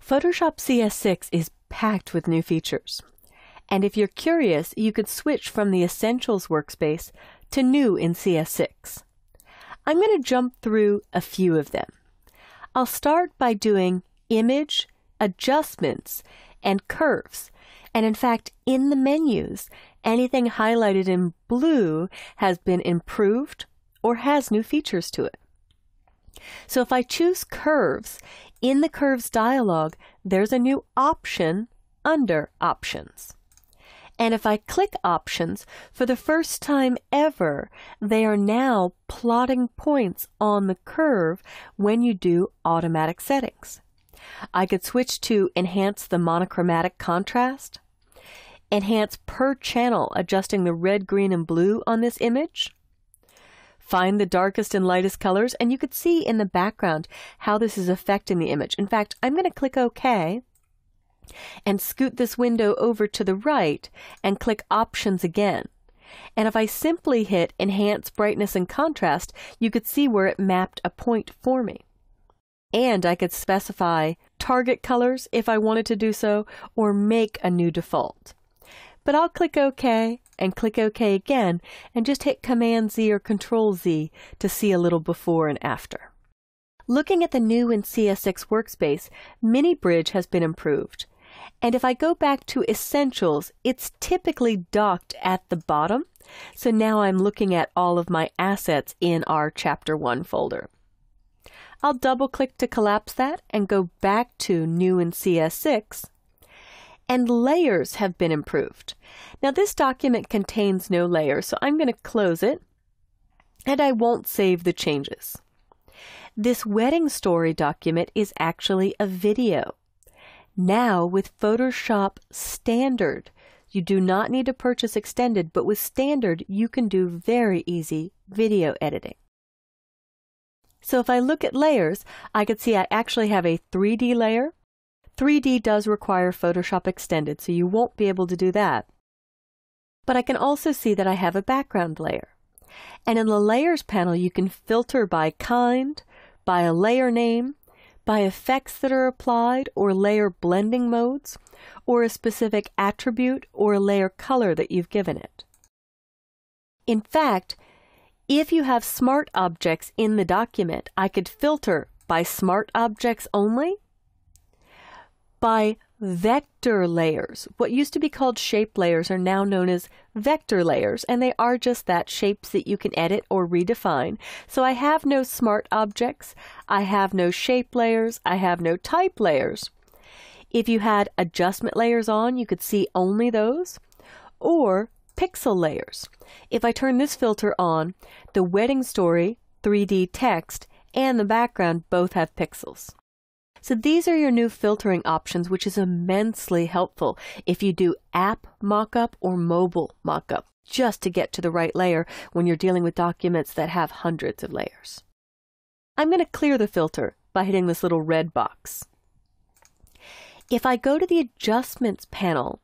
Photoshop CS6 is packed with new features. And if you're curious, you could switch from the Essentials workspace to New in CS6. I'm going to jump through a few of them. I'll start by doing Image, Adjustments, and Curves. And in fact, in the menus, anything highlighted in blue has been improved or has new features to it. So if I choose Curves, in the Curves dialog, there's a new option under Options. And if I click Options, for the first time ever, they are now plotting points on the curve when you do automatic settings. I could switch to Enhance the monochromatic contrast, Enhance per channel, adjusting the red, green, and blue on this image, find the darkest and lightest colors, and you could see in the background how this is affecting the image. In fact, I'm going to click OK and scoot this window over to the right and click Options again. And if I simply hit Enhance Brightness and Contrast, you could see where it mapped a point for me. And I could specify target colors if I wanted to do so, or make a new default. But I'll click OK and click OK again and just hit Command Z or Control Z to see a little before and after. Looking at the new in CS6 workspace, Mini Bridge has been improved. And if I go back to Essentials, it's typically docked at the bottom. So now I'm looking at all of my assets in our Chapter 1 folder. I'll double click to collapse that and go back to New in CS6. And layers have been improved. Now this document contains no layers, so I'm going to close it and I won't save the changes. This wedding story document is actually a video. Now with Photoshop Standard, you do not need to purchase Extended, but with Standard you can do very easy video editing. So if I look at layers, I can see I actually have a 3D layer. 3D does require Photoshop Extended, so you won't be able to do that. But I can also see that I have a background layer. And in the Layers panel, you can filter by kind, by a layer name, by effects that are applied or layer blending modes, or a specific attribute or a layer color that you've given it. In fact, if you have smart objects in the document, I could filter by smart objects only, by vector layers. What used to be called shape layers are now known as vector layers, and they are just that, shapes that you can edit or redefine. So I have no smart objects, I have no shape layers, I have no type layers. If you had adjustment layers on, you could see only those, or pixel layers. If I turn this filter on, the wedding story, 3D text, and the background both have pixels. So these are your new filtering options, which is immensely helpful if you do app mockup or mobile mockup, just to get to the right layer when you're dealing with documents that have hundreds of layers. I'm going to clear the filter by hitting this little red box. If I go to the Adjustments panel,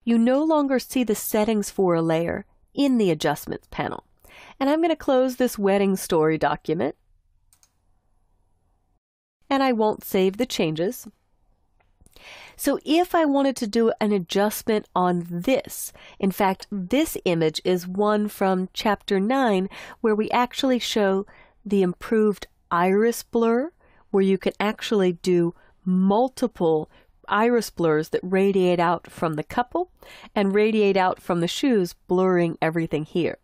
you no longer see the settings for a layer in the Adjustments panel. And I'm going to close this wedding story document. And I won't save the changes. So if I wanted to do an adjustment on this, in fact, this image is one from Chapter 9 where we actually show the improved iris blur, where you can actually do multiple iris blurs that radiate out from the couple and radiate out from the shoes, blurring everything here.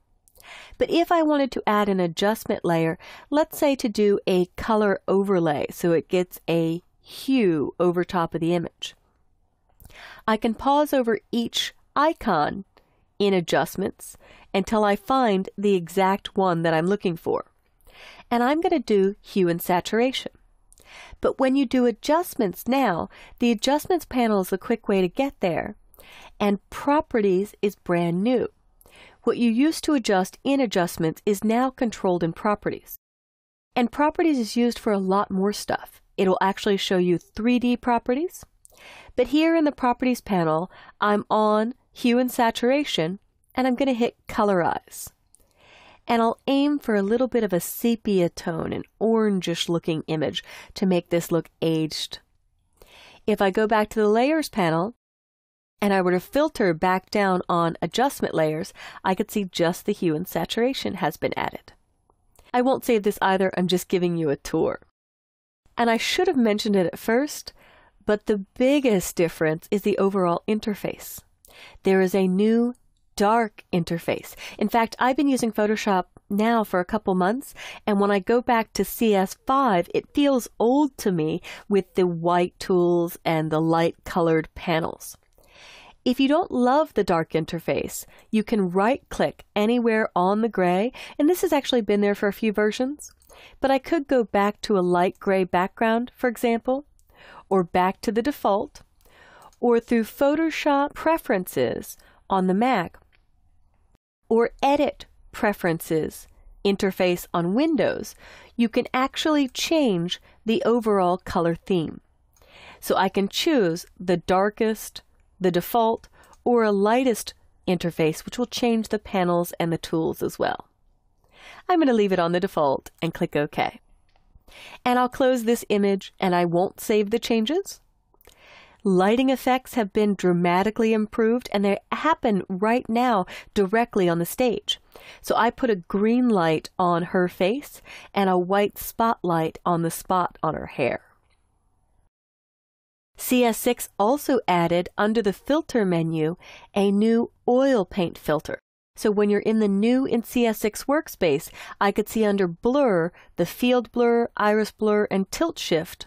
But if I wanted to add an adjustment layer, let's say to do a color overlay so it gets a hue over top of the image, I can pause over each icon in Adjustments until I find the exact one that I'm looking for. And I'm going to do Hue and Saturation. But when you do Adjustments now, the Adjustments panel is a quick way to get there, and Properties is brand new. What you used to adjust in Adjustments is now controlled in Properties. And Properties is used for a lot more stuff. It'll actually show you 3D properties. But here in the Properties panel, I'm on Hue and Saturation, and I'm going to hit Colorize. And I'll aim for a little bit of a sepia tone, an orangish looking image to make this look aged. If I go back to the Layers panel, and I were to filter back down on Adjustment Layers, I could see just the hue and saturation has been added. I won't save this either, I'm just giving you a tour. And I should have mentioned it at first, but the biggest difference is the overall interface. There is a new dark interface. In fact, I've been using Photoshop now for a couple months, and when I go back to CS5, it feels old to me with the white tools and the light colored panels. If you don't love the dark interface, you can right-click anywhere on the gray, and this has actually been there for a few versions, but I could go back to a light gray background, for example, or back to the default, or through Photoshop Preferences on the Mac, or Edit Preferences interface on Windows, you can actually change the overall color theme. So I can choose the darkest, the default, or a lightest interface, which will change the panels and the tools as well. I'm going to leave it on the default and click OK. And I'll close this image and I won't save the changes. Lighting effects have been dramatically improved, and they happen right now directly on the stage. So I put a green light on her face and a white spotlight on the spot on her hair. CS6 also added, under the Filter menu, a new oil paint filter. So when you're in the New in CS6 workspace, I could see under Blur, the Field Blur, Iris Blur, and Tilt Shift,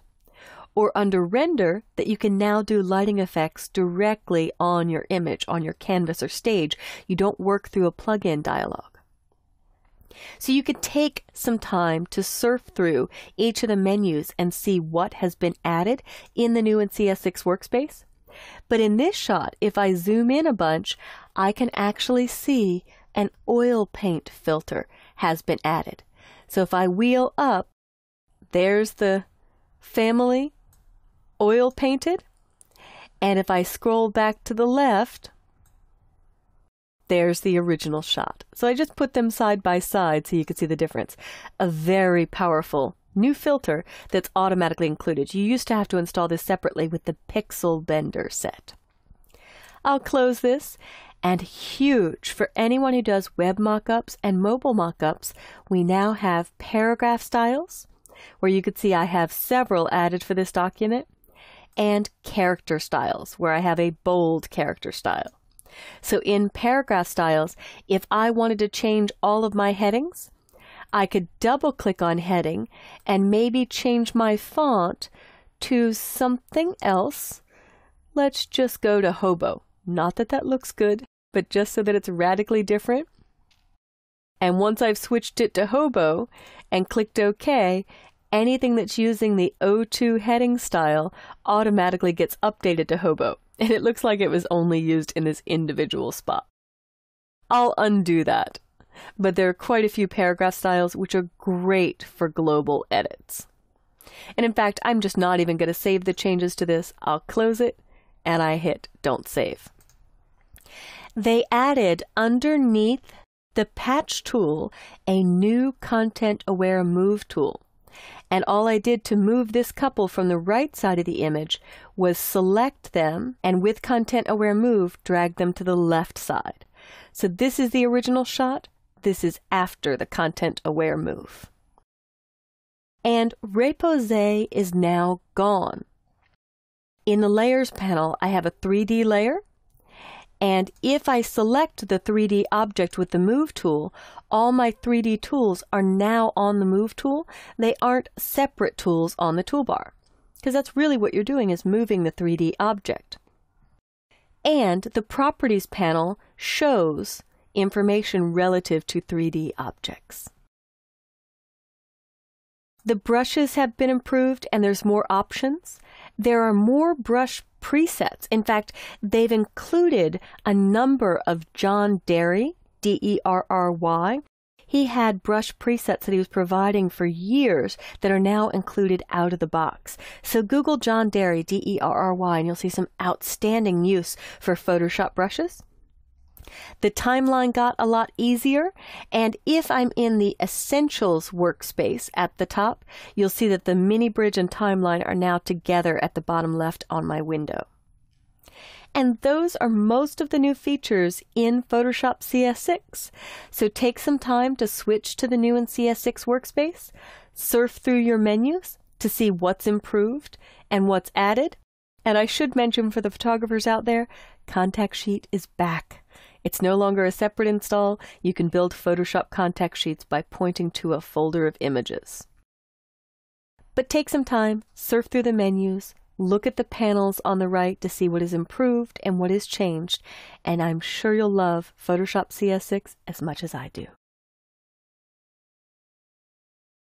or under Render, that you can now do lighting effects directly on your image, on your canvas or stage. You don't work through a plugin dialog. So you could take some time to surf through each of the menus and see what has been added in the New in CS6 workspace. But in this shot, if I zoom in a bunch, I can actually see an oil paint filter has been added. So if I wheel up, there's the family oil painted. And if I scroll back to the left, there's the original shot. So I just put them side by side so you can see the difference. A very powerful new filter that's automatically included. You used to have to install this separately with the Pixel Bender set. I'll close this, and huge for anyone who does web mockups and mobile mockups, we now have paragraph styles, where you could see I have several added for this document, and character styles, where I have a bold character style. So in paragraph styles, if I wanted to change all of my headings, I could double click on heading and maybe change my font to something else. Let's just go to Hobo. Not that that looks good, but just so that it's radically different. And once I've switched it to Hobo and clicked OK, anything that's using the O2 heading style automatically gets updated to Hobo. And it looks like it was only used in this individual spot. I'll undo that. But there are quite a few paragraph styles which are great for global edits. And in fact, I'm just not even going to save the changes to this. I'll close it and I hit Don't Save. They added underneath the Patch tool a new Content Aware Move tool. And all I did to move this couple from the right side of the image was select them and with Content Aware Move, drag them to the left side. So this is the original shot. This is after the Content Aware Move. And Repose is now gone. In the Layers panel, I have a 3D layer. And if I select the 3D object with the Move tool, all my 3D tools are now on the Move tool. They aren't separate tools on the toolbar, because that's really what you're doing, is moving the 3D object. And the Properties panel shows information relative to 3D objects. The brushes have been improved and there's more options. There are more brush presets. In fact, they've included a number of John Derry, D-E-R-R-Y. He had brush presets that he was providing for years that are now included out of the box. So Google John Derry, D-E-R-R-Y, and you'll see some outstanding use for Photoshop brushes. The timeline got a lot easier, and if I'm in the Essentials workspace at the top, you'll see that the mini bridge and timeline are now together at the bottom left on my window. And those are most of the new features in Photoshop CS6. So take some time to switch to the new in CS6 workspace, surf through your menus to see what's improved and what's added. And I should mention for the photographers out there, Contact Sheet is back. It's no longer a separate install. You can build Photoshop contact sheets by pointing to a folder of images. But take some time, surf through the menus, look at the panels on the right to see what is improved and what is changed, and I'm sure you'll love Photoshop CS6 as much as I do.